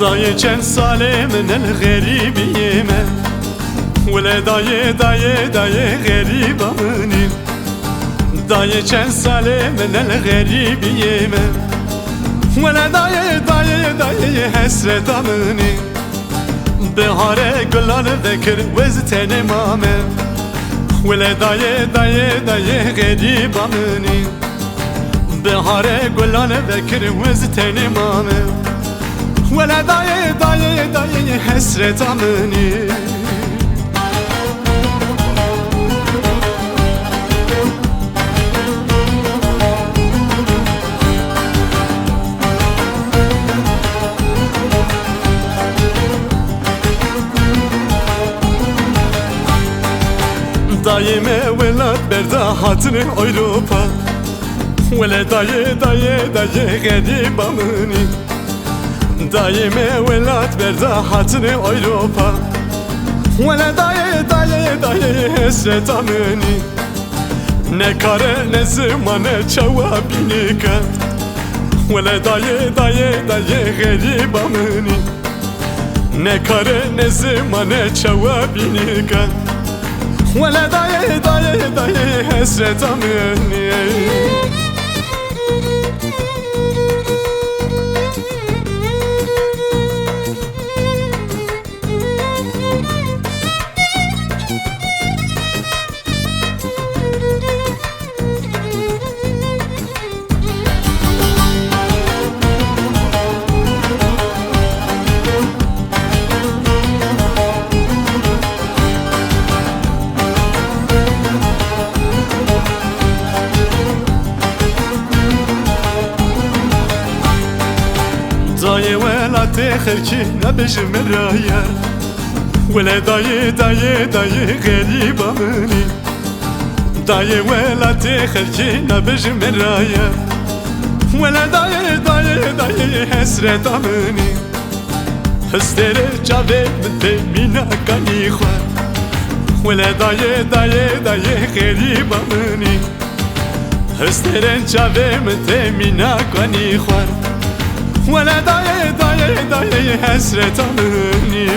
دایه چند ساله من الغریبیم ولی دایه غریبا منیم دایه چند ساله من الغریبیم ولی دایه حسرتا منیم بهاره گلان ذکر وزتن مامه ولی دایه غریبا منیم بهاره گلان ذکر وزتن مامه ولا دایه حسرتا منی دایمه ولاد برده حاطن اوروپا ولا دایه غریبا منی دایمه ولاد برده حاطن اوروپا ولا دایه حسرتا منی نکاره نزمانه چوابینی کد ولا دایه غریبا منی نکاره نزمانه چوابینی کد ولا دایه حسرتا منی دایه ولات خلکی نبجم رایا ولا دایه غریبا منی دایه ولات خلکی نبجم رایا ولا دایه حسرتا منی هستر جاوه من مینا کانی خواه ولا دایه غریبا منی هستر جاوه من مینا کانی خواه ولا دایه حسرتا منی